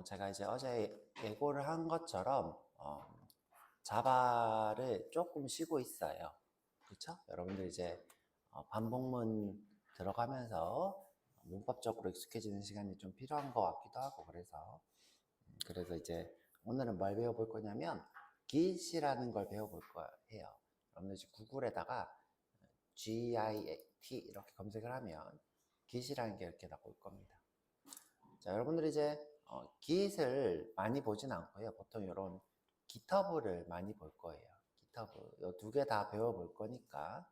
제가 이제 어제 예고를 한 것처럼 자바를 조금 쉬고 있어요. 그쵸? 여러분들 이제 반복문 들어가면서 문법적으로 익숙해지는 시간이 좀 필요한 것 같기도 하고 그래서 이제 오늘은 뭘 배워볼 거냐면 git이라는 걸 배워볼 거예요. 여러분들 이제 구글에다가 git 이렇게 검색을 하면 git이라는 게 이렇게 나올 겁니다. 자, 여러분들이 이제 git을 많이 보진 않고요. 보통 이런 GitHub를 많이 볼 거예요. GitHub 이 두 개 다 배워볼 거니까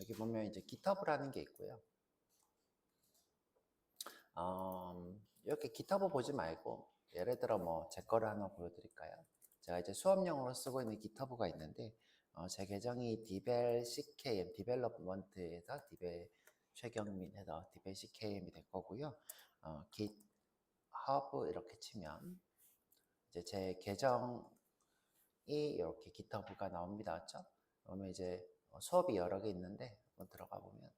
여기 보면 이제 GitHub라는 게 있고요. 이렇게 GitHub 보지 말고 예를 들어 뭐 제 거를 하나 보여드릴까요? 제가 이제 수업용으로 쓰고 있는 GitHub가 있는데 제 계정이 디벨 CKM 디벨롭먼트에서 디벨 최경민에서 디벨 CKM이 될 거고요. GitHub 이렇게 치면 이제 제 계정이 이렇게 GitHub가 나옵니다. 그렇죠? 그러면 이제 수업이 여러 개 있는데 한번 들어가 보면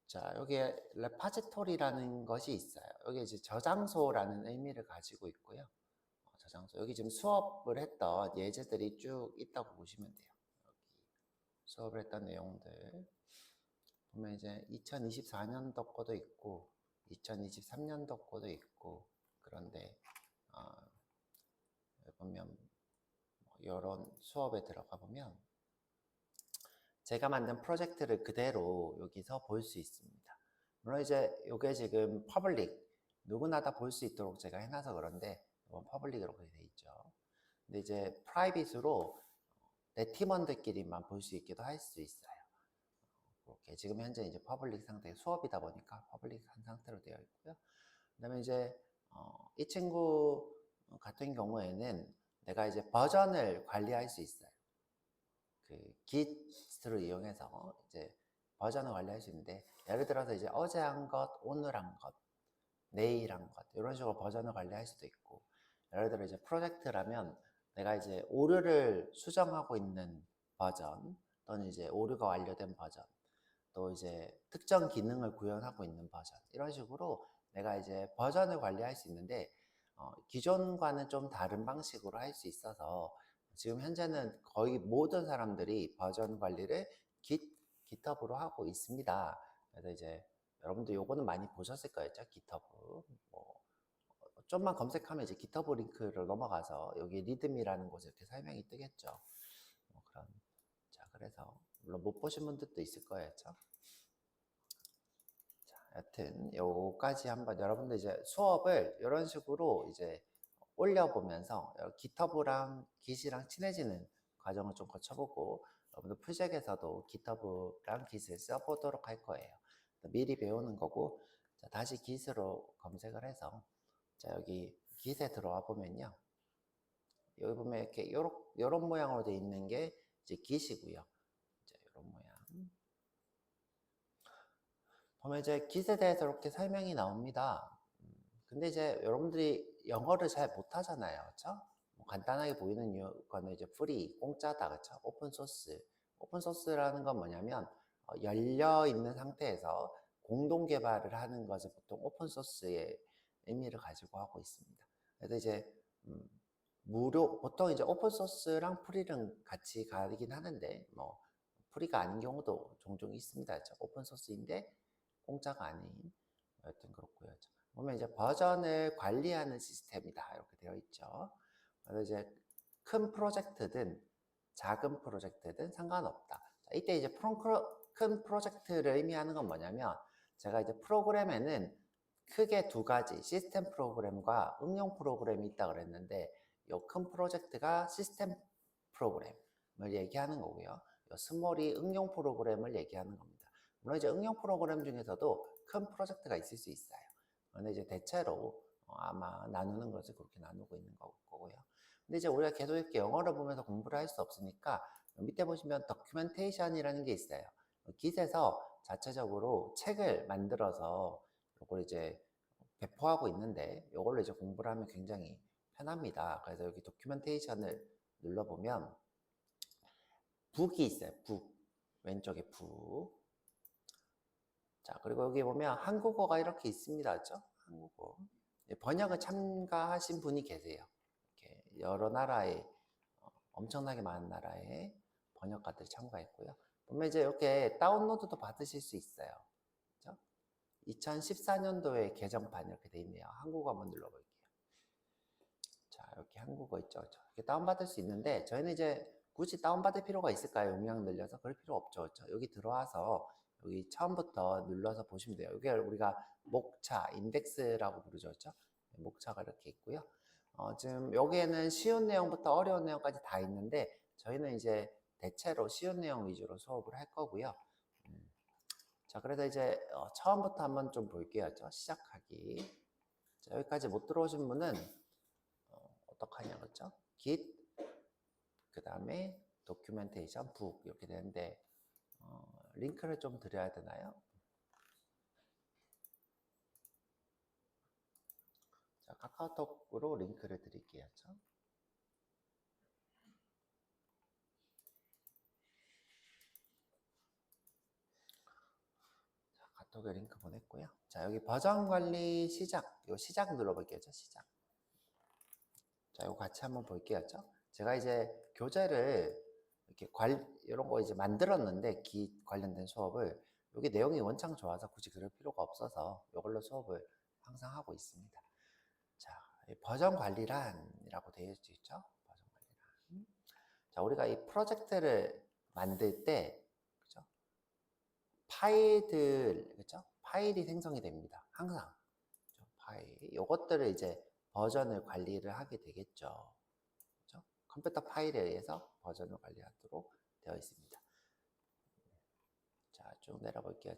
자, 여기에 레파지토리라는 것이 있어요. 여기 이제 저장소라는 의미를 가지고 있고요. 저장소. 여기 지금 수업을 했던 예제들이 쭉 있다고 보시면 돼요. 여기 수업을 했던 내용들. 보면 이제 2024년도 거도 있고, 2023년도 거도 있고, 그런데, 보면, 이런 수업에 들어가 보면, 제가 만든 프로젝트를 그대로 여기서 볼 수 있습니다. 물론 이제 이게 지금 퍼블릭 누구나 다 볼 수 있도록 제가 해놔서 그런데 이건 퍼블릭으로 그렇게 돼 있죠. 근데 이제 프라이빗으로 내 팀원들끼리만 볼 수 있기도 할 수 있어요. 그렇게 지금 현재 이제 퍼블릭 상태 수업이다 보니까 퍼블릭한 상태로 되어 있고요. 그다음에 이제 이 친구 같은 경우에는 내가 이제 버전을 관리할 수 있어요. 그 Git를 이용해서 이제 버전을 관리할 수 있는데 예를 들어서 이제 어제 한 것, 오늘 한 것, 내일 한 것 이런 식으로 버전을 관리할 수도 있고 예를 들어 이제 프로젝트라면 내가 이제 오류를 수정하고 있는 버전 또는 이제 오류가 완료된 버전 또 이제 특정 기능을 구현하고 있는 버전 이런 식으로 내가 이제 버전을 관리할 수 있는데 기존과는 좀 다른 방식으로 할 수 있어서 지금 현재는 거의 모든 사람들이 버전 관리를 GitHub으로 하고 있습니다. 그래서 이제 여러분도 요거는 많이 보셨을 거예요. GitHub. 뭐 좀만 검색하면 이제 GitHub 링크를 넘어가서 여기 리드미라는 곳에 이렇게 설명이 뜨겠죠. 뭐 그런 자 그래서 물론 못 보신 분들도 있을 거예요. 자, 여튼 요까지 한번 여러분들 이제 수업을 이런 식으로 이제 올려보면서 GitHub랑 Git이랑 친해지는 과정을 좀 거쳐보고 여러분들 프로젝트에서도 GitHub랑 Git을 써보도록 할 거예요. 미리 배우는 거고 자, 다시 Git으로 검색을 해서 자 여기 Git에 들어와 보면요. 여기 보면 이렇게 요런 모양으로 되어 있는 게 이제 Git이고요. 자, 요런 모양. 보면 이제 Git에 대해서 이렇게 설명이 나옵니다. 근데 이제 여러분들이 영어를 잘 못하잖아요. 그쵸? 뭐 간단하게 보이는 이유는 이제 프리, 공짜다. 그쵸? 오픈소스. 오픈소스라는 건 뭐냐면, 열려 있는 상태에서 공동 개발을 하는 것을 보통 오픈소스의 의미를 가지고 하고 있습니다. 그래서 이제, 보통 이제 오픈소스랑 프리는 같이 가긴 하는데, 뭐, 프리가 아닌 경우도 종종 있습니다. 그쵸? 오픈소스인데, 공짜가 아닌. 여튼 그렇고요. 보면 이제 버전을 관리하는 시스템이다. 이렇게 되어 있죠. 그래서 이제 큰 프로젝트든 작은 프로젝트든 상관없다. 자, 이때 이제 큰 프로젝트를 의미하는 건 뭐냐면 제가 이제 프로그램에는 크게 두 가지 시스템 프로그램과 응용 프로그램이 있다 그랬는데 이 큰 프로젝트가 시스템 프로그램을 얘기하는 거고요. 이 스몰이 응용 프로그램을 얘기하는 겁니다. 물론 이제 응용 프로그램 중에서도 큰 프로젝트가 있을 수 있어요. 그런데 이제 대체로 아마 나누는 것을 그렇게 나누고 있는 거고요. 근데 이제 우리가 계속 이렇게 영어를 보면서 공부를 할 수 없으니까 밑에 보시면 documentation 이라는 게 있어요. Git에서 자체적으로 책을 만들어서 이걸 이제 배포하고 있는데 이걸로 이제 공부를 하면 굉장히 편합니다. 그래서 여기 documentation을 눌러보면 북이 있어요. 북 왼쪽에 북 자, 그리고 여기 보면 한국어가 이렇게 있습니다. 그죠? 한국어. 번역을 참가하신 분이 계세요. 이렇게 여러 나라의, 엄청나게 많은 나라의 번역가들이 참가했고요. 보면 이제 이렇게 다운로드도 받으실 수 있어요. 그죠? 2014년도에 개정판 이렇게 돼 있네요. 한국어 한번 눌러볼게요. 자, 이렇게 한국어 있죠. 이렇게 다운받을 수 있는데, 저희는 이제 굳이 다운받을 필요가 있을까요? 용량 늘려서? 그럴 필요 없죠. 그렇죠? 여기 들어와서 여기 처음부터 눌러서 보시면 돼요. 이게 우리가 목차, 인덱스라고 부르죠. 그렇죠? 목차가 이렇게 있고요. 지금 여기에는 쉬운 내용부터 어려운 내용까지 다 있는데, 저희는 이제 대체로 쉬운 내용 위주로 수업을 할 거고요. 자, 그래서 이제 처음부터 한번 좀 볼게요. 그렇죠? 시작하기. 자, 여기까지 못 들어오신 분은 어떡하냐, 그렇죠? git, 그 다음에 도큐멘테이션, 북 이렇게 되는데 링크를 좀 드려야 되나요? 자, 카카오톡으로 링크를 드릴게요. 그렇죠? 자, 카톡에 링크 보냈고요. 자, 여기 버전 관리 시작, 요 시작 눌러볼게요. 시작. 자, 이거 같이 한번 볼게요. 제가 이제 교재를 이렇게 이런 거 이제 만들었는데, 기 관련된 수업을, 여기 내용이 원창 좋아서 굳이 그럴 필요가 없어서 이걸로 수업을 항상 하고 있습니다. 자, 버전 관리란이라고 되어 있죠. 버전 관리란. 자, 우리가 이 프로젝트를 만들 때, 그죠? 파일들, 그죠? 파일이 생성이 됩니다. 항상. 그죠? 파일. 이것들을 이제 버전을 관리를 하게 되겠죠. 그죠? 컴퓨터 파일에 의해서 버전을 관리하도록 되어 있습니다. 자, 쭉 내려볼게요.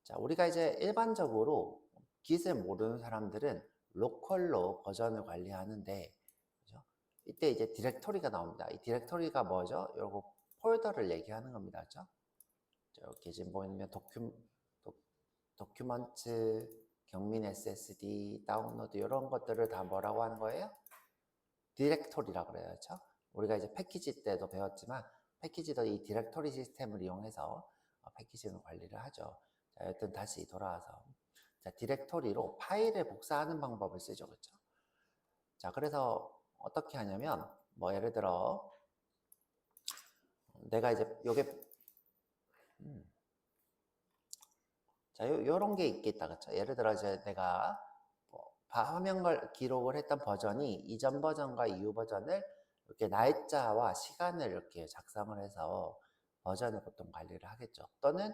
자, 우리가 이제 일반적으로 Git을 모르는 사람들은 로컬로 버전을 관리하는데, 그죠? 이때 이제 디렉토리가 나옵니다. 이 디렉토리가 뭐죠? 요거 폴더를 얘기하는 겁니다. 그죠? 이렇게 지금 보이면 도큐먼트, 경민 SSD, 다운로드 이런 것들을 다 뭐라고 하는 거예요? 디렉토리라고 그래요. 그렇죠? 우리가 이제 패키지 때도 배웠지만 패키지도 이 디렉토리 시스템을 이용해서 패키지는 관리를 하죠. 자, 여튼 다시 돌아와서 자, 디렉토리로 파일을 복사하는 방법을 쓰죠. 그렇죠? 자, 그래서 어떻게 하냐면 뭐 예를 들어 내가 이제 요게 자, 요런 게 있겠다. 그렇죠? 예를 들어 이제 내가 화면 기록을 했던 버전이 이전 버전과 이후 버전을 이렇게 날짜와 시간을 이렇게 작성을 해서 버전을 보통 관리를 하겠죠. 또는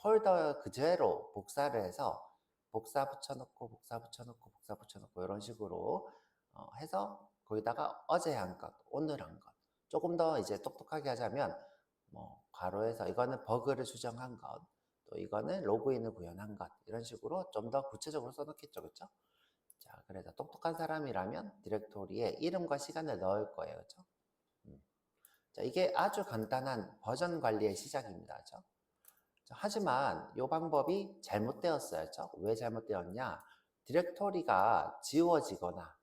폴더 그대로 복사를 해서 복사 붙여놓고 복사 붙여놓고 복사 붙여놓고 이런 식으로 해서 거기다가 어제 한 것, 오늘 한 것, 조금 더 이제 똑똑하게 하자면 뭐 괄호에서 이거는 버그를 수정한 것, 또 이거는 로그인을 구현한 것, 이런 식으로 좀 더 구체적으로 써놓겠죠. 그렇죠? 자, 그래서 똑똑한 사람이라면 디렉토리에 이름과 시간을 넣을 거예요. 그렇죠? 자, 이게 아주 간단한 버전 관리의 시작입니다. 그렇죠? 자, 하지만 이 방법이 잘못되었어요. 그렇죠? 왜 잘못되었냐? 디렉토리가 지워지거나,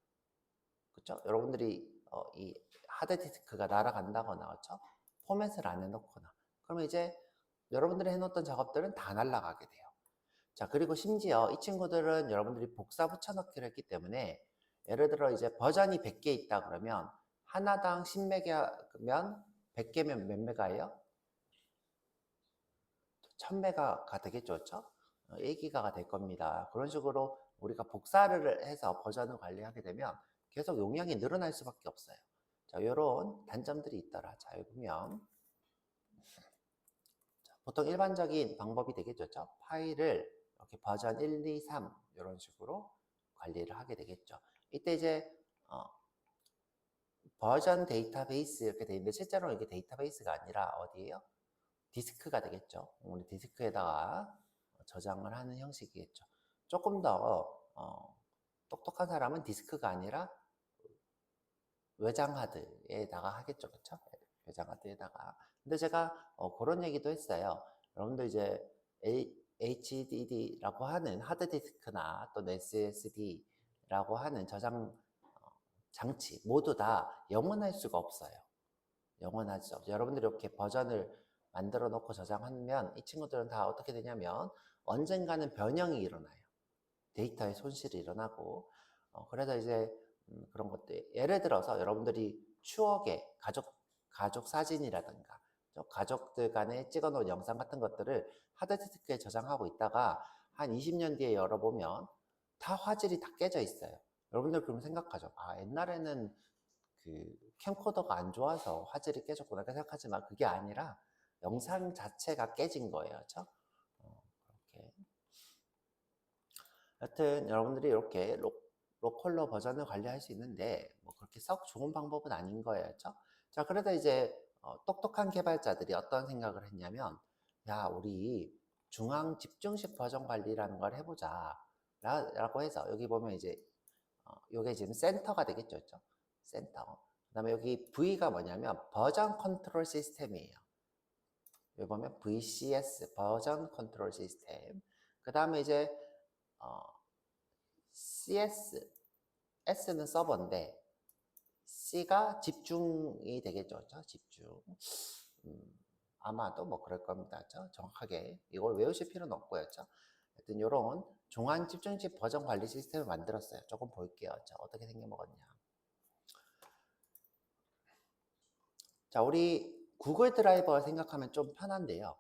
그렇죠? 여러분들이 이 하드디스크가 날아간다거나, 그렇죠? 포맷을 안 해놓거나, 그러면 이제 여러분들이 해놓던 작업들은 다 날아가게 돼요. 자, 그리고 심지어 이 친구들은 여러분들이 복사 붙여넣기를 했기 때문에 예를 들어 이제 버전이 100개 있다 그러면 하나당 10메가면 100개면 몇 메가예요? 1000메가가 되겠죠. 그렇죠? 1기가가 될 겁니다. 그런 식으로 우리가 복사를 해서 버전을 관리하게 되면 계속 용량이 늘어날 수밖에 없어요. 자, 이런 단점들이 있더라. 자, 여기 보면 보통 일반적인 방법이 되겠죠. 그렇죠? 파일을 이렇게 버전 1, 2, 3 이런 식으로 관리를 하게 되겠죠. 이때 이제 버전 데이터베이스 이렇게 되어 있는데 실제로는 이게 데이터베이스가 아니라 어디예요? 디스크가 되겠죠. 우리 디스크에다가 저장을 하는 형식이겠죠. 조금 더 똑똑한 사람은 디스크가 아니라 외장 하드에다가 하겠죠. 그렇죠? 외장 하드에다가. 근데 제가 그런 얘기도 했어요. 여러분들 이제 HDD라고 하는 하드디스크나 또 SSD라고 하는 저장 장치 모두 다 영원할 수가 없어요. 영원하지 없죠. 여러분들이 이렇게 버전을 만들어 놓고 저장하면 이 친구들은 다 어떻게 되냐면 언젠가는 변형이 일어나요. 데이터의 손실이 일어나고 그래서 이제 그런 것들 예를 들어서 여러분들이 추억의 가족 사진이라든가 가족들 간에 찍어 놓은 영상 같은 것들을 하드디스크에 저장하고 있다가 한 20년 뒤에 열어보면 다 화질이 다 깨져 있어요. 여러분들 그럼 생각하죠. 아, 옛날에는 그 캠코더가 안 좋아서 화질이 깨졌구나 생각하지만 그게 아니라 영상 자체가 깨진 거예요. 그렇죠? 그렇게. 여튼 여러분들이 이렇게 로컬러 버전을 관리할 수 있는데 뭐 그렇게 썩 좋은 방법은 아닌 거예요. 그렇죠? 자, 그래서 이제 똑똑한 개발자들이 어떤 생각을 했냐면 야, 우리 중앙 집중식 버전 관리라는 걸 해보자 라고 해서 여기 보면 이제 요게 지금 센터가 되겠죠. 그렇죠? 센터. 그 다음에 여기 V가 뭐냐면 버전 컨트롤 시스템이에요. 여기 보면 VCS 버전 컨트롤 시스템. 그 다음에 이제 CS S는 서버인데 C가 집중이 되겠죠. 그렇죠? 집중. 아마도 뭐 그럴 겁니다. 그렇죠? 정확하게 이걸 외우실 필요는 없고요. 그렇죠? 하여튼 이런 중앙 집중식 버전 관리 시스템을 만들었어요. 조금 볼게요. 자, 어떻게 생겨먹었냐. 자, 우리 구글 드라이버 생각하면 좀 편한데요.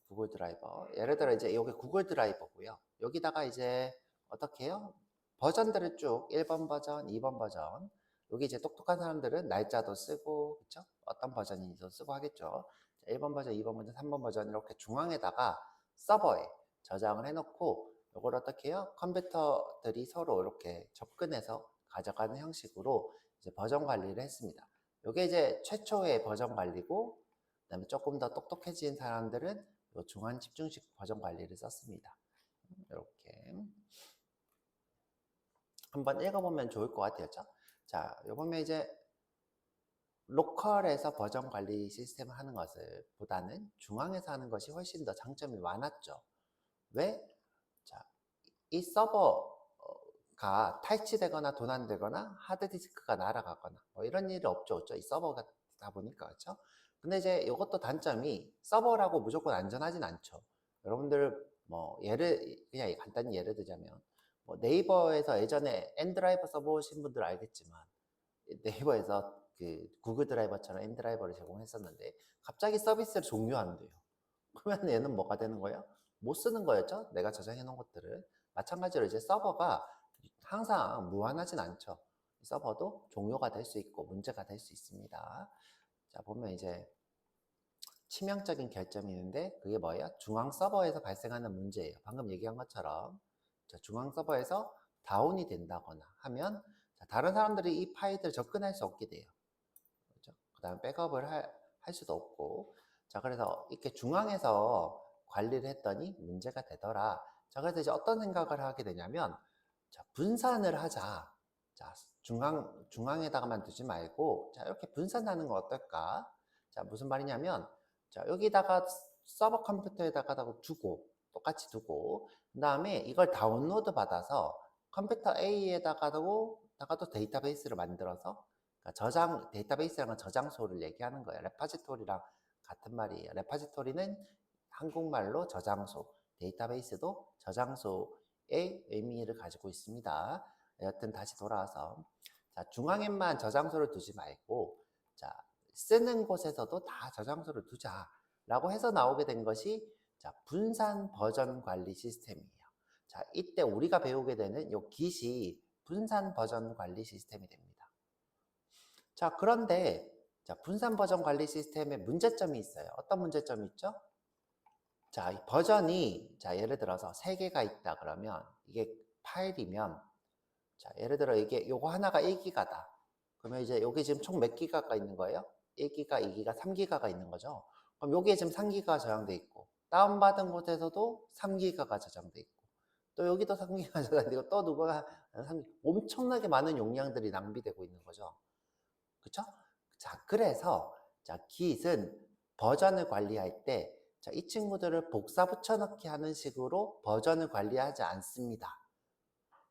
구글 드라이버. 예를 들어 이제 여기 구글 드라이버고요. 여기다가 이제 어떻게 해요? 버전들을 쭉 1번 버전, 2번 버전. 여기 이제 똑똑한 사람들은 날짜도 쓰고, 그쵸? 어떤 버전인지도 쓰고 하겠죠. 1번 버전, 2번 버전, 3번 버전 이렇게 중앙에다가 서버에 저장을 해놓고 이걸 어떻게 해요? 컴퓨터들이 서로 이렇게 접근해서 가져가는 형식으로 이제 버전 관리를 했습니다. 이게 이제 최초의 버전 관리고, 그다음에 조금 더 똑똑해진 사람들은 요 중앙 집중식 버전 관리를 썼습니다. 이렇게 한번 읽어보면 좋을 것 같아요. 자, 요번에 이제 로컬에서 버전 관리 시스템을 하는 것을 보다는 중앙에서 하는 것이 훨씬 더 장점이 많았죠. 왜? 자, 이 서버가 탈취되거나 도난되거나 하드디스크가 날아가거나 뭐 이런 일이 없죠. 이 서버가 다 보니까. 그렇죠? 근데 이제 이것도 단점이 서버라고 무조건 안전하진 않죠. 여러분들 뭐 그냥 간단히 예를 들자면 뭐 네이버에서 예전에 엔드라이버 써보신 분들 알겠지만 네이버에서 그 구글 드라이버처럼 엔드라이버를 제공했었는데 갑자기 서비스를 종료한대요. 그러면 얘는 뭐가 되는 거예요? 못 쓰는 거였죠? 내가 저장해 놓은 것들을. 마찬가지로 이제 서버가 항상 무한하진 않죠. 서버도 종료가 될 수 있고 문제가 될 수 있습니다. 자, 보면 이제 치명적인 결점이 있는데 그게 뭐예요? 중앙 서버에서 발생하는 문제예요. 방금 얘기한 것처럼 중앙 서버에서 다운이 된다거나 하면 다른 사람들이 이 파일들을 접근할 수 없게 돼요. 그렇죠? 그 다음에 백업을 할 수도 없고. 자, 그래서 이렇게 중앙에서 관리를 했더니 문제가 되더라. 자, 그래서 이제 어떤 생각을 하게 되냐면, 자, 분산을 하자. 자, 중앙에다가만 두지 말고, 자, 이렇게 분산하는 거 어떨까? 자, 무슨 말이냐면, 자, 여기다가 서버 컴퓨터에다가 두고, 똑같이 두고, 그 다음에 이걸 다운로드 받아서 컴퓨터 A에다가도 데이터베이스를 만들어서 데이터베이스랑은 저장소를 얘기하는 거예요. 레파지토리랑 같은 말이에요. 레파지토리는 한국말로 저장소, 데이터베이스도 저장소의 의미를 가지고 있습니다. 여튼 다시 돌아와서 자, 중앙에만 저장소를 두지 말고 자, 쓰는 곳에서도 다 저장소를 두자라고 해서 나오게 된 것이 자, 분산 버전 관리 시스템이에요. 자, 이때 우리가 배우게 되는 요 Git이 분산 버전 관리 시스템이 됩니다. 자, 그런데 자, 분산 버전 관리 시스템에 문제점이 있어요. 어떤 문제점이 있죠? 자, 이 버전이 자, 예를 들어서 3개가 있다 그러면 이게 파일이면 자, 예를 들어 이게 요거 하나가 1기가다. 그러면 이제 여기 지금 총 몇 기가가 있는 거예요? 1기가, 2기가, 3기가가 있는 거죠. 그럼 여기에 지금 3기가가 저장돼 있고 다운받은 곳에서도 3기가가 저장돼 있고 또 여기도 3기가 저장되고 또 누가 엄청나게 많은 용량들이 낭비되고 있는 거죠. 그쵸? 자, 그래서 자, Git은 버전을 관리할 때 자, 이 친구들을 복사 붙여넣기 하는 식으로 버전을 관리하지 않습니다.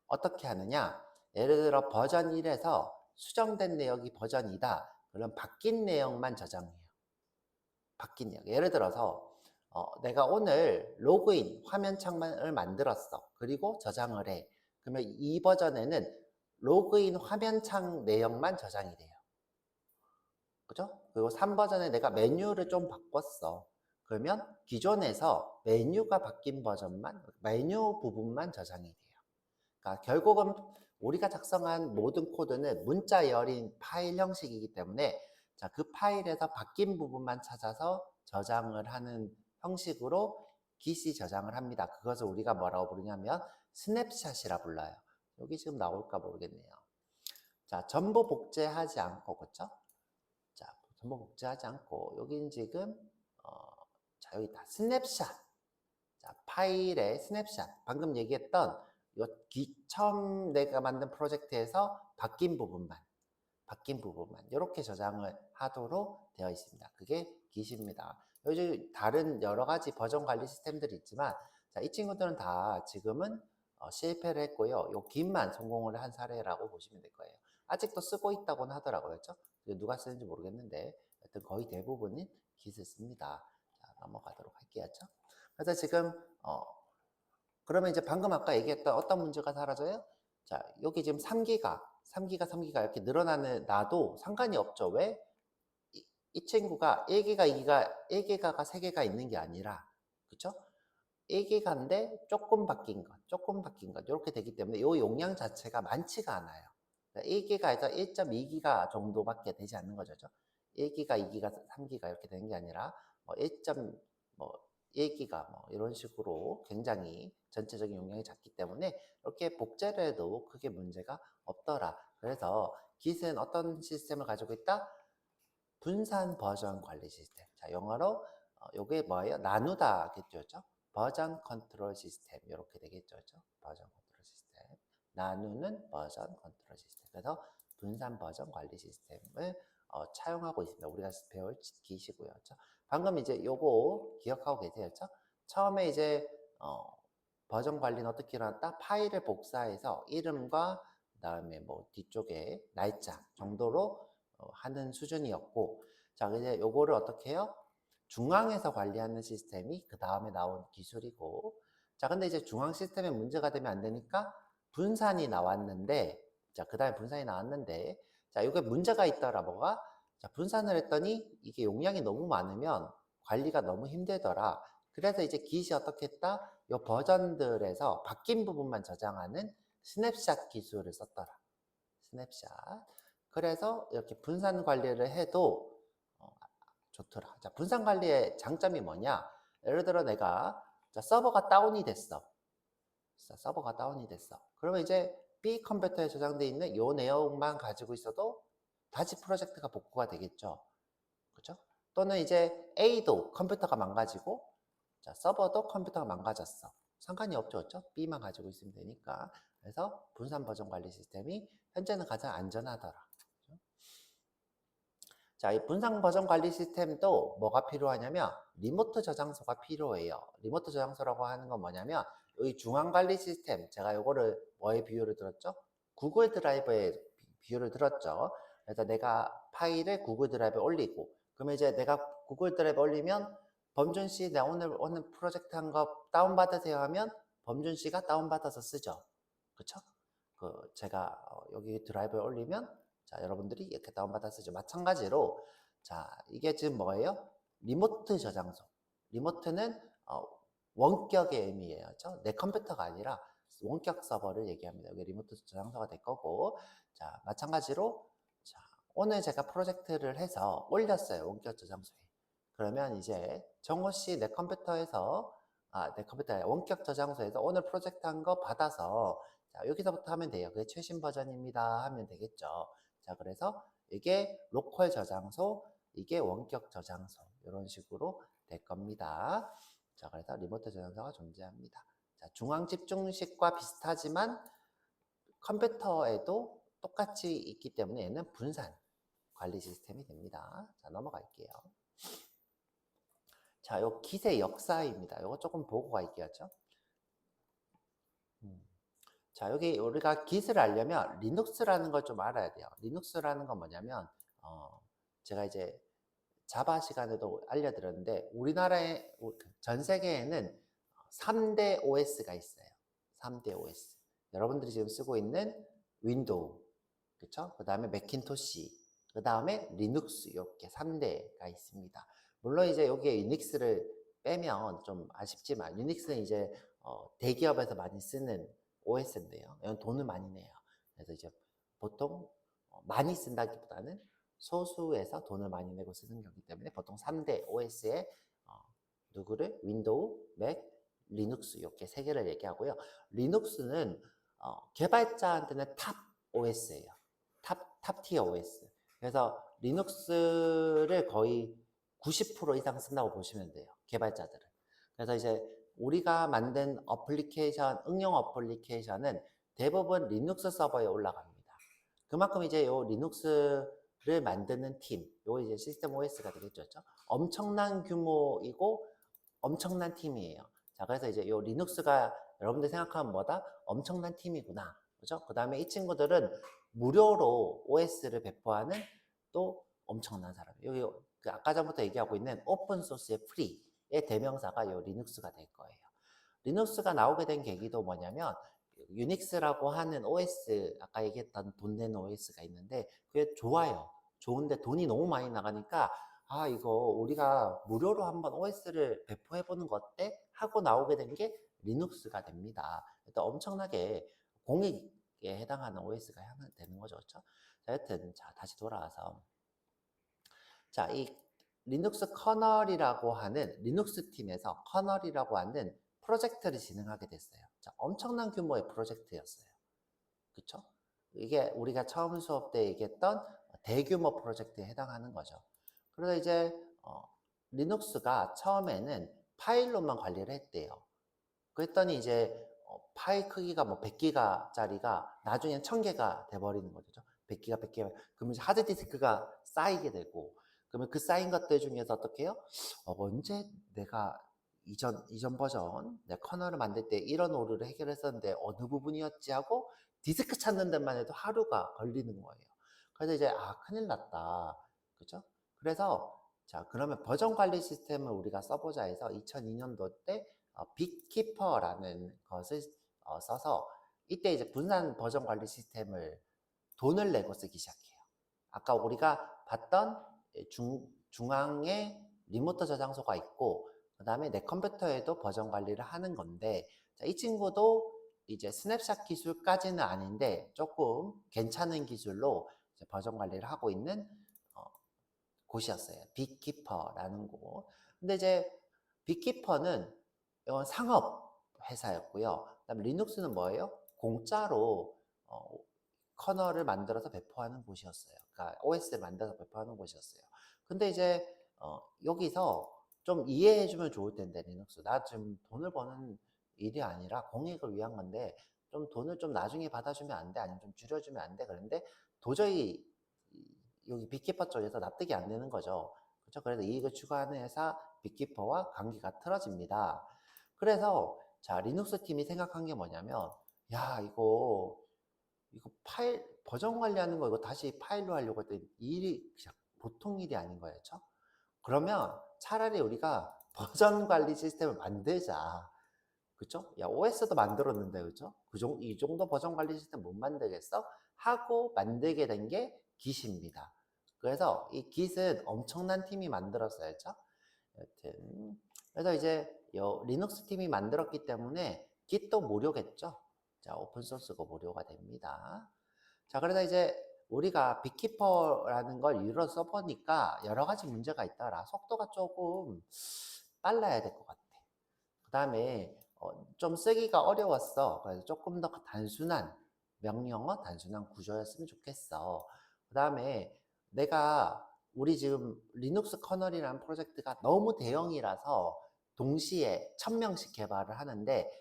어떻게 하느냐? 예를 들어 버전 1에서 수정된 내역이 버전 2다. 그럼 바뀐 내역만 저장해요. 바뀐 이야기. 예를 들어서 내가 오늘 로그인 화면 창만을 만들었어. 그리고 저장을 해. 그러면 이 버전에는 로그인 화면 창 내용만 저장이 돼요. 그죠? 그리고 3버전에 내가 메뉴를 좀 바꿨어. 그러면 기존에서 메뉴가 바뀐 버전만, 메뉴 부분만 저장이 돼요. 그러니까 결국은 우리가 작성한 모든 코드는 문자 열인 파일 형식이기 때문에 자, 그 파일에서 바뀐 부분만 찾아서 저장을 하는 형식으로 git 저장을 합니다. 그것을 우리가 뭐라고 부르냐면 스냅샷이라 불러요. 여기 지금 나올까 모르겠네요. 자, 전부 복제하지 않고, 그쵸? 자, 전부 복제하지 않고, 여기는 지금, 자, 여기 있다. 스냅샷. 자, 파일의 스냅샷. 방금 얘기했던, 이거 처음 내가 만든 프로젝트에서 바뀐 부분만, 이렇게 저장을 하도록 되어 있습니다. 그게 git입니다. 요즘 다른 여러 가지 버전 관리 시스템들이 있지만, 자, 이 친구들은 다 지금은 실패를 했고요. 요 git만 성공을 한 사례라고 보시면 될 거예요. 아직도 쓰고 있다고는 하더라고요. 그렇죠? 누가 쓰는지 모르겠는데, 하여튼 거의 대부분이 git을 씁니다. 자, 넘어가도록 할게요. 그렇죠? 그래서 지금, 그러면 이제 방금 아까 얘기했던 어떤 문제가 사라져요? 자, 여기 지금 3기가 이렇게 나도 상관이 없죠. 왜? 이 친구가 1기가, 2기가, 1기가가 3개가 있는 게 아니라, 그쵸? 1기가인데 조금 바뀐 것, 이렇게 되기 때문에 이 용량 자체가 많지가 않아요. 1기가에서 1.2기가 정도밖에 되지 않는 거죠. 1기가, 2기가, 3기가 이렇게 되는 게 아니라 뭐 1기가 뭐 이런 식으로 굉장히 전체적인 용량이 작기 때문에 이렇게 복제를 해도 크게 문제가 없더라. 그래서 git은 어떤 시스템을 가지고 있다? 분산 버전 관리 시스템. 자, 영어로 요게 뭐예요? 나누다겠죠. 버전 컨트롤 시스템 이렇게 되겠죠. 버전 컨트롤 시스템. 나누는 버전 컨트롤 시스템. 그래서 분산 버전 관리 시스템을 차용하고 있습니다. 우리가 배울 git이고요. 방금 이제 요거 기억하고 계세요. 처음에 이제 버전 관리는 어떻게 일어났다? 파일을 복사해서 이름과 그다음에 뭐 뒤쪽에 날짜 정도로 하는 수준이었고, 자, 이제 요거를 어떻게 해요? 중앙에서 관리하는 시스템이 그 다음에 나온 기술이고, 자, 근데 이제 중앙 시스템에 문제가 되면 안 되니까 분산이 나왔는데, 자, 그 다음에 분산이 나왔는데, 자, 이게 문제가 있더라, 뭐가? 자, 분산을 했더니 이게 용량이 너무 많으면 관리가 너무 힘들더라. 그래서 이제 git이 어떻게 했다? 요 버전들에서 바뀐 부분만 저장하는 스냅샷 기술을 썼더라. 스냅샷. 그래서 이렇게 분산 관리를 해도 좋더라. 자, 분산 관리의 장점이 뭐냐? 예를 들어 내가 자, 서버가 다운이 됐어. 자, 서버가 다운이 됐어. 그러면 이제 B 컴퓨터에 저장되어 있는 이 내용만 가지고 있어도 다시 프로젝트가 복구가 되겠죠. 그렇죠? 또는 이제 A도 컴퓨터가 망가지고 자, 서버도 컴퓨터가 망가졌어. 상관이 없죠. 그렇죠? B만 가지고 있으면 되니까. 그래서 분산 버전 관리 시스템이 현재는 가장 안전하더라. 그렇죠? 자, 이 분산 버전 관리 시스템도 뭐가 필요하냐면 리모트 저장소가 필요해요. 리모트 저장소라고 하는 건 뭐냐면 이 중앙 관리 시스템, 제가 이거를 뭐에 비유를 들었죠? 구글 드라이브에 비유를 들었죠. 그래서 내가 파일을 구글 드라이브에 올리고, 그러면 이제 내가 구글 드라이브에 올리면 범준 씨, 나 오늘 프로젝트 한 거 다운받으세요 하면 범준 씨가 다운받아서 쓰죠. 그쵸? 제가 여기 드라이브에 올리면 자, 여러분들이 이렇게 다운받아 쓰죠. 마찬가지로 자, 이게 지금 뭐예요? 리모트 저장소. 리모트는 원격의 의미예요. 그렇죠? 내 컴퓨터가 아니라 원격 서버를 얘기합니다. 여기 리모트 저장소가 될 거고, 자, 마찬가지로 자, 오늘 제가 프로젝트를 해서 올렸어요. 원격 저장소에. 그러면 이제 정호 씨 내 컴퓨터에서 내 컴퓨터에 원격 저장소에서 오늘 프로젝트 한 거 받아서 자, 여기서부터 하면 돼요. 그게 최신 버전입니다 하면 되겠죠. 자, 그래서 이게 로컬 저장소, 이게 원격 저장소 이런 식으로 될 겁니다. 자, 그래서 리모트 저장소가 존재합니다. 자, 중앙 집중식과 비슷하지만 컴퓨터에도 똑같이 있기 때문에 얘는 분산 관리 시스템이 됩니다. 자, 넘어갈게요. 자, 요 git의 역사입니다. 요거 조금 보고 갈게요. 자, 여기 우리가 git을 알려면 리눅스라는 걸 좀 알아야 돼요. 리눅스라는 건 뭐냐면 제가 이제 자바 시간에도 알려드렸는데 우리나라에 전 세계에는 3대 OS가 있어요. 3대 OS. 여러분들이 지금 쓰고 있는 윈도우, 그쵸? 그 다음에 맥킨토시, 그 다음에 리눅스 이렇게 3대가 있습니다. 물론 이제 여기에 유닉스를 빼면 좀 아쉽지만 유닉스는 이제 대기업에서 많이 쓰는 OS인데요. 이건 돈을 많이 내요. 그래서 이제 보통 많이 쓴다기보다는 소수에서 돈을 많이 내고 쓰는 거기 때문에 보통 3대 OS에 누구를? 윈도우, 맥, 리눅스 이렇게 세 개를 얘기하고요. 리눅스는 개발자한테는 탑 OS예요. 탑 티어 OS. 그래서 리눅스를 거의 90% 이상 쓴다고 보시면 돼요. 개발자들은. 그래서 이제 우리가 만든 어플리케이션, 응용 어플리케이션은 대부분 리눅스 서버에 올라갑니다. 그만큼 이제 요 리눅스를 만드는 팀, 요 이제 시스템 OS가 되겠죠. 엄청난 규모이고 엄청난 팀이에요. 자, 그래서 이제 요 리눅스가 여러분들 생각하면 뭐다? 엄청난 팀이구나. 그죠? 그 다음에 이 친구들은 무료로 OS를 배포하는 또 엄청난 사람. 여기 그 아까 전부터 얘기하고 있는 오픈소스의 프리의 대명사가 요 리눅스가 될 거예요. 리눅스가 나오게 된 계기도 뭐냐면 유닉스라고 하는 OS, 아까 얘기했던 돈 내는 OS가 있는데 그게 좋아요. 좋은데 돈이 너무 많이 나가니까 아, 이거 우리가 무료로 한번 OS를 배포해보는 거 어때? 하고 나오게 된 게 리눅스가 됩니다. 일단 엄청나게 공익에 해당하는 OS가 되는 거죠. 그렇죠? 자, 여튼, 자, 다시 돌아와서. 자, 이 리눅스 커널이라고 하는, 리눅스 팀에서 커널이라고 하는 프로젝트를 진행하게 됐어요. 자, 엄청난 규모의 프로젝트였어요. 그쵸? 이게 우리가 처음 수업 때 얘기했던 대규모 프로젝트에 해당하는 거죠. 그래서 이제 리눅스가 처음에는 파일로만 관리를 했대요. 그랬더니 이제 파일 크기가 뭐 100기가짜리가 나중엔 1000개가 돼버리는 거죠. 100기가, 100기가. 그러면 이제 하드디스크가 쌓이게 되고, 그러면 그 쌓인 것들 중에서 어떻게 해요? 언제 내가 이전 버전, 내 커널을 만들 때 이런 오류를 해결했었는데 어느 부분이었지 하고 디스크 찾는 데만 해도 하루가 걸리는 거예요. 그래서 이제, 아, 큰일 났다. 그죠? 그래서, 자, 그러면 버전 관리 시스템을 우리가 써보자 해서 2002년도 때 빅키퍼라는 것을 써서 이때 이제 분산 버전 관리 시스템을 돈을 내고 쓰기 시작해요. 아까 우리가 봤던 중앙에 리모트 저장소가 있고 그 다음에 내 컴퓨터에도 버전 관리를 하는 건데 자, 이 친구도 이제 스냅샷 기술까지는 아닌데 조금 괜찮은 기술로 버전 관리를 하고 있는 곳이었어요. 빅키퍼라는 곳. 근데 이제 빅키퍼는 상업 회사였고요. 그다음에 리눅스는 뭐예요? 공짜로 커널을 만들어서 배포하는 곳이었어요. 그러니까 OS를 만들어서 배포하는 곳이었어요. 근데 이제 여기서 좀 이해해주면 좋을 텐데 리눅스 나 지금 돈을 버는 일이 아니라 공익을 위한 건데 좀 돈을 좀 나중에 받아주면 안 돼? 아니면 좀 줄여주면 안 돼? 그런데 도저히 여기 빅키퍼 쪽에서 납득이 안 되는 거죠. 그렇죠? 그래서 이익을 추구하는 회사 빅키퍼와 관계가 틀어집니다. 그래서 자 리눅스 팀이 생각한 게 뭐냐면 야 이거 파일 버전 관리하는 거 이거 다시 파일로 하려고 했더니 일이 그냥 보통 일이 아닌 거예요. 그렇죠? 그러면 차라리 우리가 버전 관리 시스템을 만들자. 그쵸? 야, OS도 만들었는데, 그쵸? 이 정도 버전 관리 시스템 못 만들겠어? 하고 만들게 된 게 Git입니다. 그래서 이 Git은 엄청난 팀이 만들었어요. 그쵸? 여튼. 그래서 이제 리눅스 팀이 만들었기 때문에 Git도 무료겠죠? 자, 오픈소스고 무료가 됩니다. 자, 그래서 이제 우리가 빅키퍼라는 걸 유로 써보니까 여러 가지 문제가 있더라. 속도가 조금 빨라야 될 것 같아. 그 다음에 좀 쓰기가 어려웠어. 그래서 조금 더 단순한 명령어, 단순한 구조였으면 좋겠어. 그 다음에 우리 지금 리눅스 커널이라는 프로젝트가 너무 대형이라서 동시에 1000명씩 개발을 하는데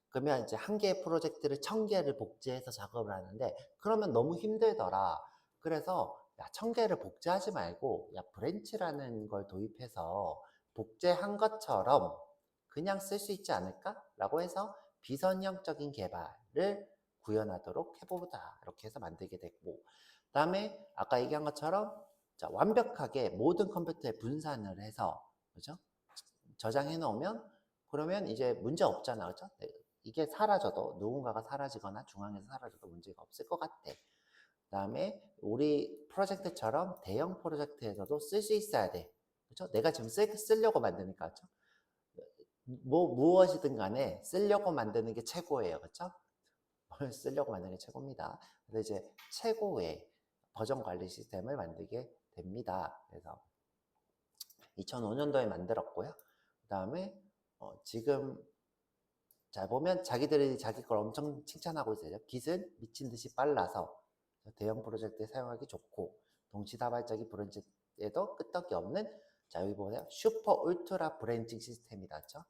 그러면 이제 한 개의 프로젝트를 1000개를 복제해서 작업을 하는데 그러면 너무 힘들더라. 그래서 야, 1000개를 복제하지 말고 야, 브랜치라는 걸 도입해서 복제한 것처럼 그냥 쓸 수 있지 않을까? 라고 해서 비선형적인 개발을 구현하도록 해보자. 이렇게 해서 만들게 됐고 그 다음에 아까 얘기한 것처럼 자, 완벽하게 모든 컴퓨터에 분산을 해서, 그죠? 저장해 놓으면, 그러면 이제 문제 없잖아, 그죠? 이게 사라져도, 누군가가 사라지거나 중앙에서 사라져도 문제가 없을 것 같아. 그다음에 우리 프로젝트처럼 대형 프로젝트에서도 쓸 수 있어야 돼. 그렇죠? 내가 지금 쓰려고 만드니까, 그렇죠? 무엇이든 간에 쓰려고 만드는 게 최고예요. 그렇죠? 뭘 쓰려고 만드는 게 최고입니다. 그래서 이제 최고의 버전 관리 시스템을 만들게 됩니다. 그래서 2005년도에 만들었고요. 그다음에 지금 잘 보면 자기들이 자기 걸 엄청 칭찬하고 있어요. 깃은 미친 듯이 빨라서 대형 프로젝트에 사용하기 좋고 동시다발적인 브랜치에도 끄떡이 없는, 자 여기 보세요. 슈퍼 울트라 브랜칭 시스템이다. 그렇죠?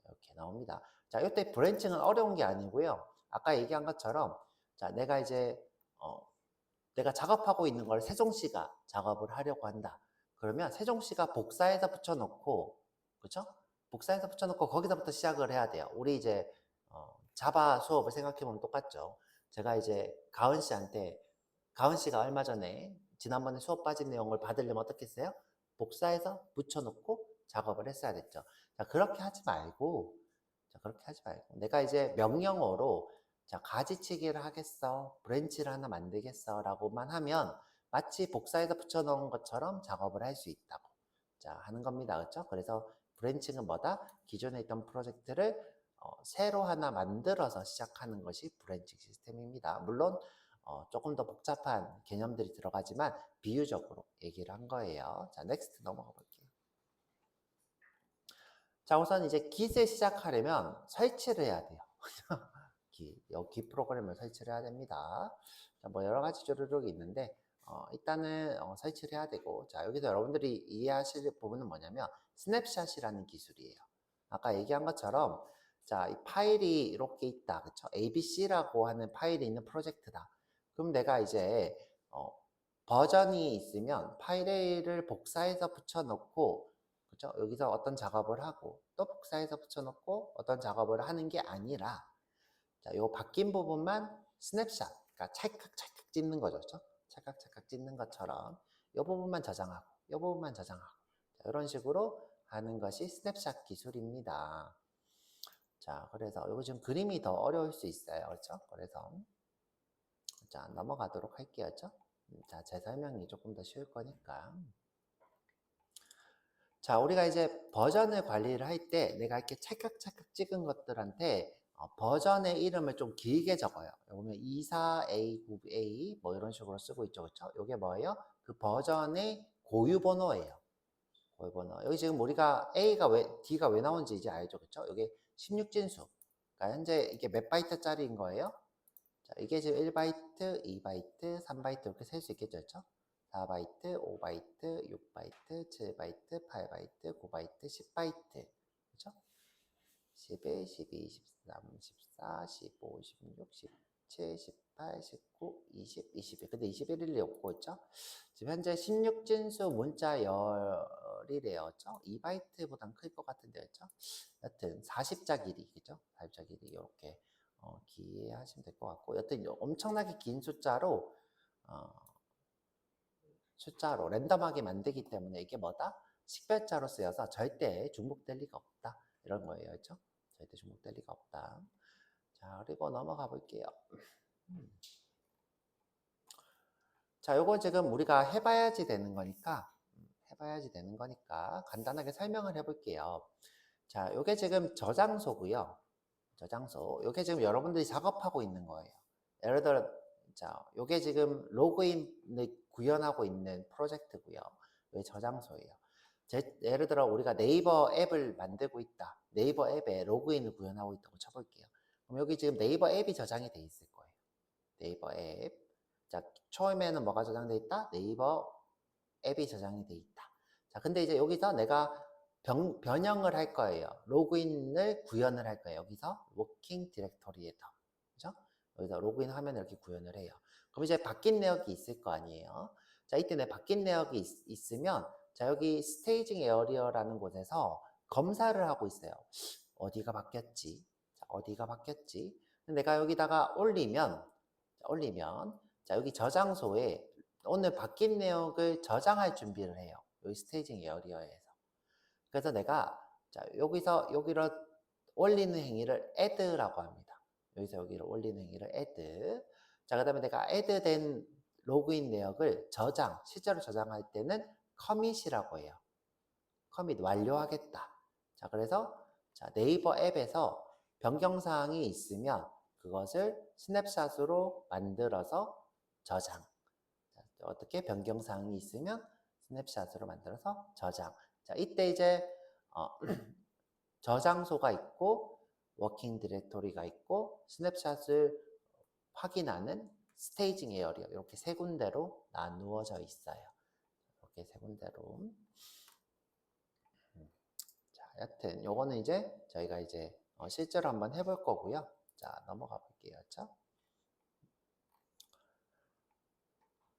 이렇게 나옵니다. 자, 이때 브랜칭은 어려운 게 아니고요. 아까 얘기한 것처럼 자 내가 이제 내가 작업하고 있는 걸 세종씨가 작업을 하려고 한다. 그러면 세종씨가 복사해서 붙여놓고, 그렇죠? 복사해서 붙여놓고 거기서부터 시작을 해야 돼요. 우리 이제 자바 수업을 생각해보면 똑같죠. 제가 이제 가은 씨가 얼마 전에 지난번에 수업 빠진 내용을 받으려면 어떻게 했어요? 복사해서 붙여놓고 작업을 했어야 됐죠. 자, 그렇게 하지 말고, 내가 이제 명령어로 자, 가지치기를 하겠어, 브랜치를 하나 만들겠어 라고만 하면 마치 복사해서 붙여놓은 것처럼 작업을 할 수 있다고 자 하는 겁니다. 그렇죠? 그래서 브랜칭은 뭐다? 기존에 있던 프로젝트를 새로 하나 만들어서 시작하는 것이 브랜칭 시스템입니다. 물론 조금 더 복잡한 개념들이 들어가지만 비유적으로 얘기를 한 거예요. 자, 넥스트 넘어가 볼게요. 자, 우선 이제 깃을 시작하려면 설치를 해야 돼요. 깃 프로그램을 설치를 해야 됩니다. 자, 뭐 여러 가지 조르륵이 있는데 일단은 설치를 해야 되고, 자 여기서 여러분들이 이해하실 부분은 뭐냐면 스냅샷이라는 기술이에요. 아까 얘기한 것처럼 자, 이 파일이 이렇게 있다, 그쵸? ABC라고 하는 파일이 있는 프로젝트다. 그럼 내가 이제 버전이 있으면 파일을 복사해서 붙여놓고, 그쵸? 여기서 어떤 작업을 하고 또 복사해서 붙여놓고 어떤 작업을 하는 게 아니라, 자, 요 바뀐 부분만 스냅샷, 그러니까 찰칵찰칵 찍는 거죠, 그렇죠? 찰칵찰칵 찍는 것처럼 요 부분만 저장하고 요 부분만 저장하고, 자, 이런 식으로 하는 것이 스냅샷 기술입니다. 자, 그래서 이거 지금 그림이 더 어려울 수 있어요, 그렇죠? 그래서 자 넘어가도록 할게요, 그렇죠? 자, 제 설명이 조금 더 쉬울 거니까. 자, 우리가 이제 버전을 관리를 할 때 내가 이렇게 찰칵찰칵 찍은 것들한테 버전의 이름을 좀 길게 적어요. 보면 24A9A 뭐 이런 식으로 쓰고 있죠, 그렇죠? 이게 뭐예요? 그 버전의 고유 번호예요. 고유 번호. 여기 지금 우리가 D가 왜 나온지 이제 알죠, 그렇죠? 이게 16진수. 그러니까 현재 이게 몇 바이트짜리인 거예요? 자, 이게 지금 1바이트, 2바이트, 3바이트 이렇게 셀 수 있겠죠, 그렇죠? 4바이트, 5바이트, 6바이트, 7바이트, 8바이트, 9바이트, 10바이트. 그렇죠? 11, 12, 13, 14, 15, 16, 17, 18, 19, 20, 21. 근데 21일이 없고, 있죠? 지금 현재 16진수 문자 열이래요. 그죠? 2바이트보단 클 것 같은데, 그죠? 여튼 40자 길이, 그죠? 40자 길이 이렇게 기하시면 될 것 같고, 여튼 엄청나게 긴 숫자로 랜덤하게 만들기 때문에 이게 뭐다? 식별자로 쓰여서 절대 중복될 리가 없다. 이런 거예요. 그렇죠? 절대 중복될 리가 없다. 자, 그리고 넘어가 볼게요. 자, 요거 지금 우리가 해봐야지 되는 거니까 간단하게 설명을 해볼게요. 자, 요게 지금 저장소고요. 저장소. 요게 지금 여러분들이 작업하고 있는 거예요. 예를 들어, 자, 요게 지금 로그인을 구현하고 있는 프로젝트고요. 요게 저장소예요. 예를 들어 우리가 네이버 앱을 만들고 있다. 네이버 앱에 로그인을 구현하고 있다고 쳐볼게요. 그럼 여기 지금 네이버 앱이 저장이 돼 있을 거예요. 네이버 앱. 자, 처음에는 뭐가 저장돼 있다? 네이버 앱이 저장이 돼 있다. 자, 근데 이제 여기서 내가 변형을 할 거예요. 로그인을 구현을 할 거예요. 여기서 워킹 디렉토리에서. 그죠? 여기서 로그인 하면 이렇게 구현을 해요. 그럼 이제 바뀐 내역이 있을 거 아니에요. 자, 이때 내 바뀐 내역이 있으면, 자, 여기 스테이징 에어리어라는 곳에서 검사를 하고 있어요. 어디가 바뀌었지? 자, 어디가 바뀌었지? 내가 여기다가 올리면, 자, 여기 저장소에 오늘 바뀐 내용을 저장할 준비를 해요. 여기 스테이징 에어리어에서. 그래서 내가 자 여기로 올리는 행위를 add라고 합니다. 여기서 여기를 올리는 행위를 add. 자, 그 다음에 내가 add된 로그인 내역을 실제로 저장할 때는 commit이라고 해요. commit 완료하겠다. 자, 그래서 자, 네이버 앱에서 변경사항이 있으면 그것을 스냅샷으로 만들어서 저장. 자, 어떻게 변경사항이 있으면 스냅샷으로 만들어서 저장. 자, 이때 이제 저장소가 있고 워킹 디렉토리가 있고 스냅샷을 확인하는 스테이징 에어리어 이렇게 세 군데로 나누어져 있어요. 이렇게 세 군데로. 자, 여튼 요거는 이제 저희가 이제 실제로 한번 해볼 거고요. 자, 넘어가 볼게요. 그렇죠?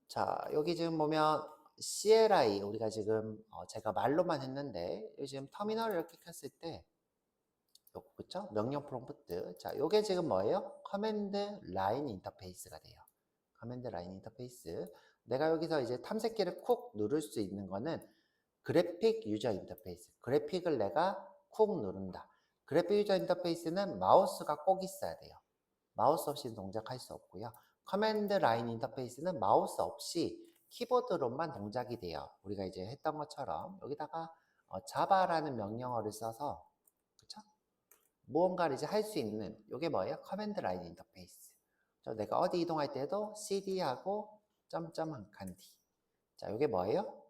자, 여기 지금 보면 CLI 우리가 지금 제가 말로만 했는데 지금 터미널을 이렇게 켰을 때 요거 그쵸? 명령 프롬프트. 자, 요게 지금 뭐예요? 커맨드 라인 인터페이스가 돼요. 커맨드 라인 인터페이스. 내가 여기서 이제 탐색기를 쿡 누를 수 있는 거는 그래픽 유저 인터페이스. 그래픽을 내가 쿡 누른다. 그래픽 유저 인터페이스는 마우스가 꼭 있어야 돼요. 마우스 없이는 동작할 수 없고요. 커맨드 라인 인터페이스는 마우스 없이 키보드로만 동작이 돼요. 우리가 이제 했던 것처럼 여기다가 자바라는 명령어를 써서 그쵸? 무언가를 이제 할 수 있는 이게 뭐예요? 커맨드 라인 인터페이스. 내가 어디 이동할 때도 cd하고 점점 한 칸 뒤. 자, 이게 뭐예요?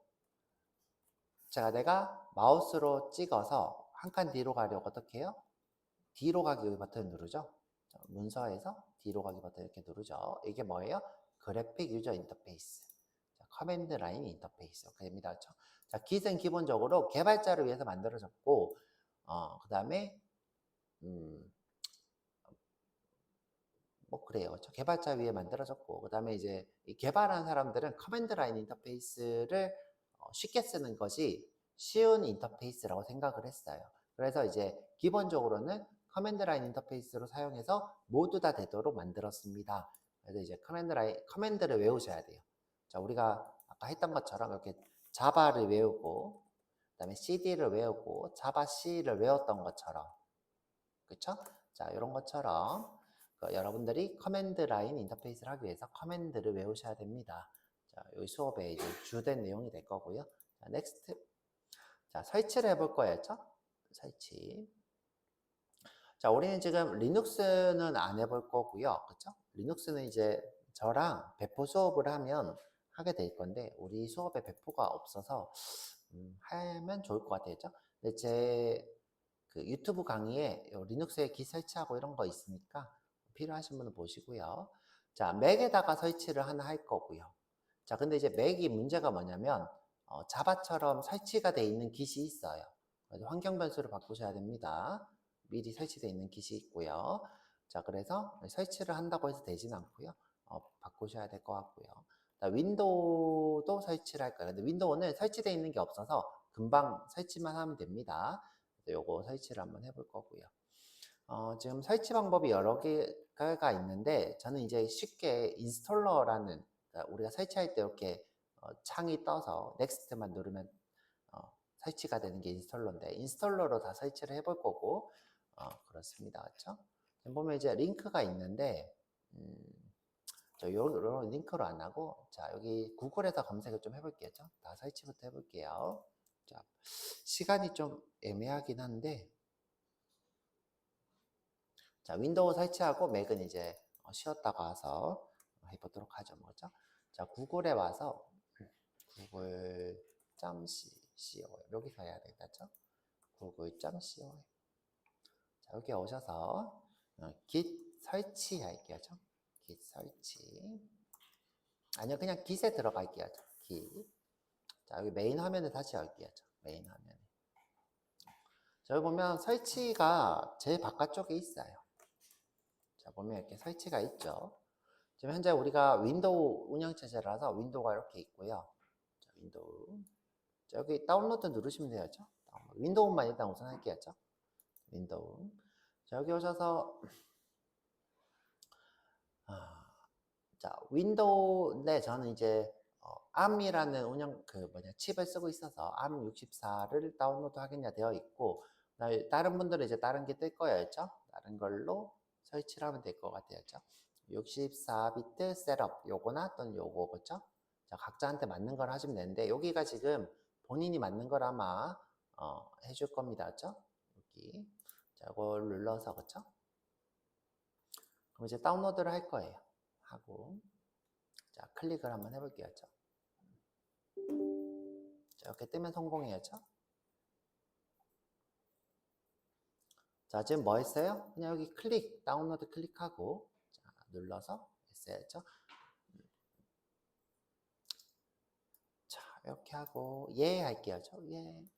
자, 내가 마우스로 찍어서 한 칸 뒤로 가려고 어떻게 해요? 뒤로 가기 여기 버튼 누르죠? 자, 문서에서 뒤로 가기 버튼 이렇게 누르죠? 이게 뭐예요? 그래픽 유저 인터페이스. 자, 커맨드 라인 인터페이스. 이렇게 됩니다. 그렇죠? 자, Git은 기본적으로 개발자를 위해서 만들어졌고, 그 다음에, 뭐 그래요. 저 개발자 위에 만들어졌고, 그 다음에 이제 이 개발한 사람들은 커맨드 라인 인터페이스를 쉽게 쓰는 것이 쉬운 인터페이스라고 생각을 했어요. 그래서 이제 기본적으로는 커맨드 라인 인터페이스로 사용해서 모두 다 되도록 만들었습니다. 그래서 이제 커맨드를 외우셔야 돼요. 자, 우리가 아까 했던 것처럼 이렇게 자바를 외우고, 그 다음에 CD를 외우고, 자바 C를 외웠던 것처럼, 그쵸? 자, 이런 것처럼 여러분들이 커맨드 라인 인터페이스를 하기 위해서 커맨드를 외우셔야 됩니다. 자, 여기 수업에 이제 주된 내용이 될 거고요. 자, 넥스트. 자, 설치를 해볼 거예요. 그쵸? 설치. 자, 우리는 지금 리눅스는 안 해볼 거고요. 그쵸? 리눅스는 이제 저랑 배포 수업을 하게 될 건데, 우리 수업에 배포가 없어서, 하면 좋을 것 같아요. 그쵸? 근데 그 유튜브 강의에 리눅스에 기 설치하고 이런 거 있으니까 필요하신 분은 보시고요. 자, 맥에다가 설치를 하나 할 거고요. 자, 근데 이제 맥이 문제가 뭐냐면 자바처럼 설치가 돼 있는 깃이 있어요. 그래서 환경 변수를 바꾸셔야 됩니다. 미리 설치되어 있는 깃이 있고요. 자, 그래서 설치를 한다고 해서 되진 않고요. 바꾸셔야 될 것 같고요. 자, 윈도우도 설치를 할 거예요. 근데 윈도우는 설치되어 있는 게 없어서 금방 설치만 하면 됩니다. 요거 설치를 한번 해볼 거고요. 지금 설치 방법이 여러 개가 있는데 저는 이제 쉽게 인스톨러라는 그러니까 우리가 설치할 때 이렇게 창이 떠서 넥스트만 누르면 설치가 되는 게 인스톨러인데 인스톨러로 다 설치를 해볼 거고 그렇습니다. 그렇죠? 지금 보면 이제 링크가 있는데 저 요런 링크로 안 하고 자 여기 구글에서 검색을 좀 해볼게요. 다 설치부터 해볼게요. 자, 시간이 좀 애매하긴 한데 자, 윈도우 설치하고 맥은 이제 쉬었다가 와서 해보도록 하죠. 뭐죠? 자, 구글에 와서 google.co 여기서 해야 되겠죠? google.co 자, 여기 오셔서 git 설치할게요. git 설치 아니요, 그냥 git에 들어갈게요. git 자, 여기 메인 화면을 다시 열게요. 메인 화면에 자, 여기 보면 설치가 제일 바깥쪽에 있어요. 자, 보면 이렇게 설치가 있죠. 지금 현재 우리가 윈도우 운영체제라서 윈도우가 이렇게 있고요. 자, 윈도우. 자, 여기 다운로드 누르시면 되죠. 윈도우만 일단 우선 할게요. 윈도우. 자, 여기 오셔서 자, 윈도우인데 저는 이제 암이라는 칩을 쓰고 있어서 암64를 다운로드 하겠냐 되어 있고, 다른 분들은 이제 다른 게 뜰 거예요. 그죠? 다른 걸로 설치를 하면 될 것 같아요. 그죠? 64비트 셋업, 요거나 또는 요거, 그죠? 자, 각자한테 맞는 걸 하시면 되는데, 여기가 지금 본인이 맞는 걸 아마, 해줄 겁니다. 그죠? 여기. 자, 이걸 눌러서, 그죠? 그럼 이제 다운로드를 할 거예요. 하고. 자, 클릭을 한번 해볼게요. 그죠? 자, 이렇게 뜨면 성공해야죠. 자, 지금 뭐 했어요? 그냥 여기 다운로드 클릭하고, 자, 눌러서 했어야죠. 자, 이렇게 하고, 예 할게요. 예.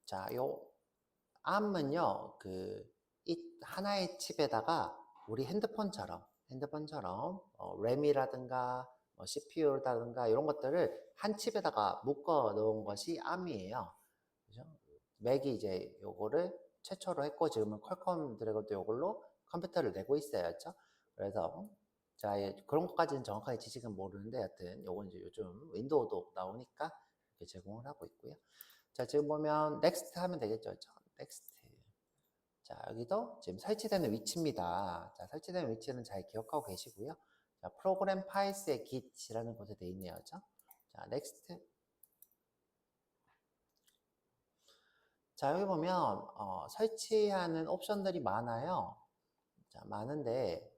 자, 요 암은요, 이 하나의 칩에다가 우리 핸드폰처럼 램이라든가 CPU라든가 이런 것들을 한 칩에다가 묶어 놓은 것이 암이에요. 그죠? 맥이 이제 요거를 최초로 했고, 지금은 퀄컴 드래곤도 요걸로 컴퓨터를 내고 있어요. 그죠? 그래서 자, 그런 것까지는 정확하게 지식은 모르는데, 여튼 요건 이제 요즘 윈도우도 나오니까 이렇게 제공을 하고 있고요. 자, 지금 보면 넥스트 하면 되겠죠. 넥스트. 자, 여기도 지금 설치되는 위치입니다. 자, 설치되는 위치는 잘 기억하고 계시고요. 자, 프로그램 파일스의 git이라는 곳에 되어 있네요. 그죠? 자, 넥스트. 자, 여기 보면 설치하는 옵션들이 많아요. 자, 많은데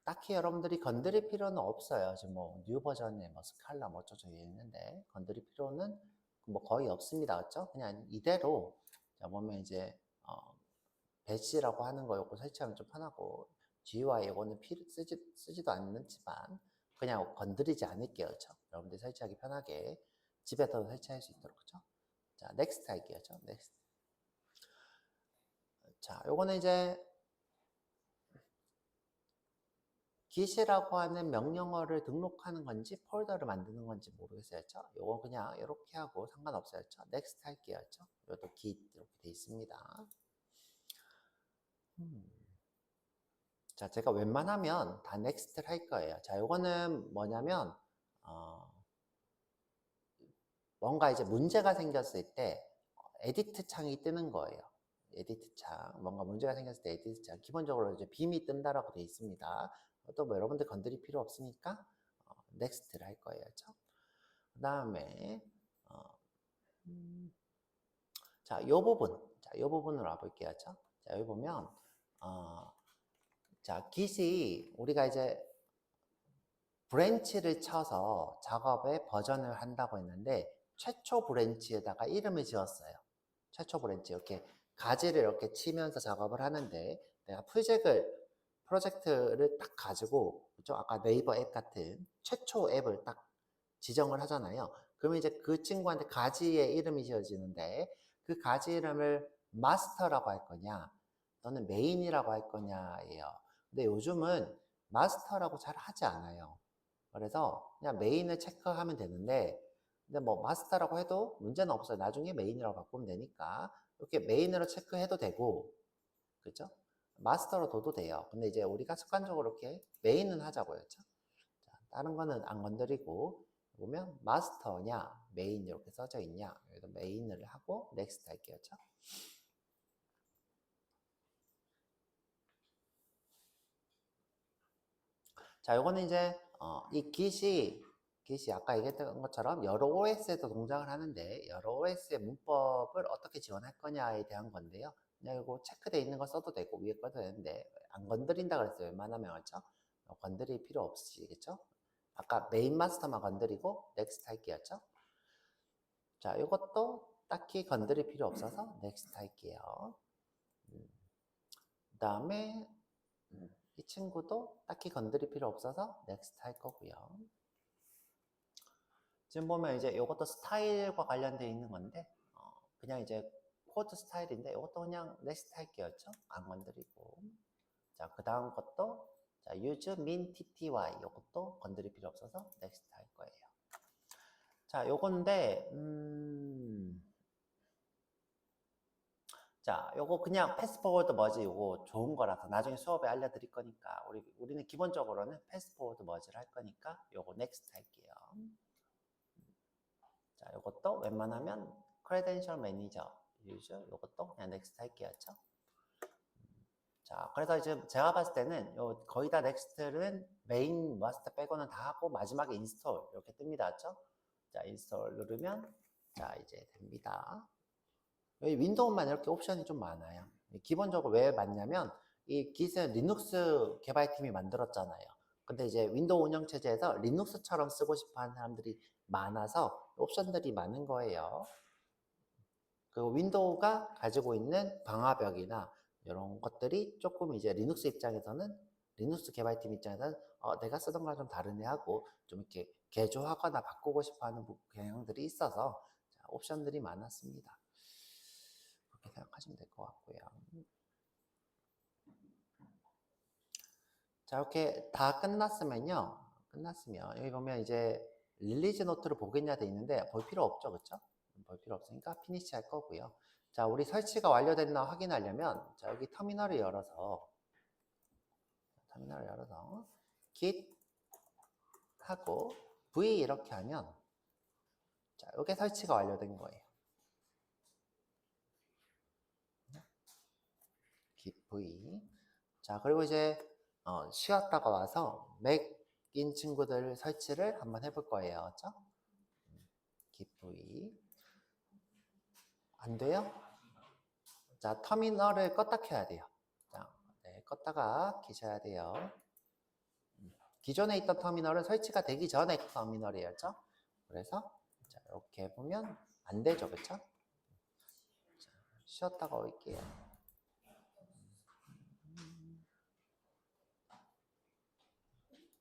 딱히 여러분들이 건드릴 필요는 없어요. 지금 뉴 버전에 스칼라 어쩌고 있는데 건드릴 필요는 거의 없습니다. 그렇죠? 그냥 이대로 자, 보면 이제 배치라고 하는 거 요거 설치하면 좀 편하고, GUI 이거는 쓰지도 않지만 그냥 건드리지 않을게요. 그렇죠? 여러분들이 설치하기 편하게 집에서 설치할 수 있도록. 그렇죠? 자, 넥스트 할게요. 그렇죠? 넥스트. 자, 요거는 이제 git이라고 하는 명령어를 등록하는 건지 폴더를 만드는 건지 모르겠어요. 그렇죠? 요거 그냥 이렇게 하고 상관없어요. 그렇죠? 넥스트 할게요. 그렇죠? 이것도 git 이렇게 돼 있습니다. 자, 제가 웬만하면 다 넥스트를 할 거예요. 자, 요거는 뭐냐면 뭔가 이제 문제가 생겼을 때 에디트 창이 뜨는 거예요. 에디트 창, 뭔가 문제가 생겼을 때 에디트 창, 기본적으로 이제 빔이 뜬다라고 되어 있습니다. 또 뭐 여러분들 건드릴 필요 없으니까 넥스트를 할 거예요. 그렇죠? 그 다음에 자, 요 부분으로 와볼게요. 그렇죠? 자, 여기 보면 자, git이 우리가 이제 브랜치를 쳐서 작업의 버전을 한다고 했는데, 최초 브랜치에다가 이름을 지었어요. 최초 브랜치. 이렇게 가지를 이렇게 치면서 작업을 하는데, 내가 프로젝트를 딱 가지고, 그죠? 아까 네이버 앱 같은 최초 앱을 딱 지정을 하잖아요. 그러면 이제 그 친구한테 가지의 이름이 지어지는데, 그 가지 이름을 마스터라고 할 거냐, 또는 메인이라고 할 거냐예요. 근데 요즘은 마스터라고 잘 하지 않아요. 그래서 그냥 메인을 체크하면 되는데, 근데 마스터라고 해도 문제는 없어요. 나중에 메인이라고 바꾸면 되니까 이렇게 메인으로 체크해도 되고, 그죠? 마스터로 둬도 돼요. 근데 이제 우리가 습관적으로 이렇게 메인은 하자고요. 그죠? 자, 다른 거는 안 건드리고, 보면 마스터냐 메인 이렇게 써져 있냐, 여기도 메인을 하고 넥스트 할게요. 그죠? 자, 요거는 이제 이 git이 아까 얘기했던 것처럼 여러 OS에도 동작을 하는데, 여러 OS의 문법을 어떻게 지원할 거냐에 대한 건데요. 그냥 이거 체크되어 있는 거 써도 되고 위에 써도 되는데, 안 건드린다 그랬어요. 웬만하면. 그렇죠? 건드릴 필요 없으시겠죠? 아까 메인 마스터만 건드리고 넥스트 할게요. 그렇죠? 자, 이것도 딱히 건드릴 필요 없어서 넥스트 할게요. 그 다음에 이 친구도 딱히 건드릴 필요 없어서 넥스트 할 거고요. 지금 보면 이제 이것도 스타일과 관련되어 있는 건데, 그냥 이제 코드 스타일인데 이것도 그냥 넥스트 할게요. 그렇죠? 안 건드리고. 자, 그 다음 것도 자, use min tty 이것도 건드릴 필요 없어서 넥스트 할 거예요. 자, 요건데 자, 요거 그냥 패스포워드 머지 요거 좋은 거라서 나중에 수업에 알려드릴 거니까 우리는 기본적으로는 패스포워드 머지를 할 거니까 요거 넥스트 할게요. 자, 요것도 웬만하면 크레덴셜 매니저 유저 요것도 그냥 넥스트 할게요. 그렇죠? 자, 그래서 이제 제가 봤을 때는 요 거의 다 넥스트는 메인 머스트 빼고는 다 하고 마지막에 인스톨 이렇게 뜹니다. 그렇죠? 자, 인스톨 누르면 자, 이제 됩니다. 여기 윈도우만 이렇게 옵션이 좀 많아요. 기본적으로 왜 많냐면 이 Git은 리눅스 개발팀이 만들었잖아요. 근데 이제 윈도우 운영체제에서 리눅스처럼 쓰고 싶어 하는 사람들이 많아서 옵션들이 많은 거예요. 그 윈도우가 가지고 있는 방화벽이나 이런 것들이 조금 이제 리눅스 입장에서는 리눅스 개발팀 입장에서는 내가 쓰던 거랑 좀 다르네 하고 좀 이렇게 개조하거나 바꾸고 싶어 하는 경향들이 있어서 자, 옵션들이 많았습니다. 그렇게 생각하시면 될 것 같고요. 자, 이렇게 다 끝났으면 여기 보면 이제 릴리즈 노트를 보겠냐 돼 있는데 볼 필요 없죠, 그렇죠? 볼 필요 없으니까 피니시 할 거고요. 자, 우리 설치가 완료됐나 확인하려면 자, 여기 터미널을 열어서 git 하고 v 이렇게 하면 자, 이게 설치가 완료된 거예요. git v. 자, 그리고 이제 쉬었다가 와서 맥인 친구들 설치를 한번 해볼 거예요. 그렇죠? git v. 안 돼요? 자, 터미널을 껐다 켜야 돼요. 자, 네, 껐다가 키셔야 돼요. 기존에 있던 터미널은 설치가 되기 전에 터미널이었죠. 그래서 자, 이렇게 보면 안 되죠, 그렇죠? 쉬었다가 올게요.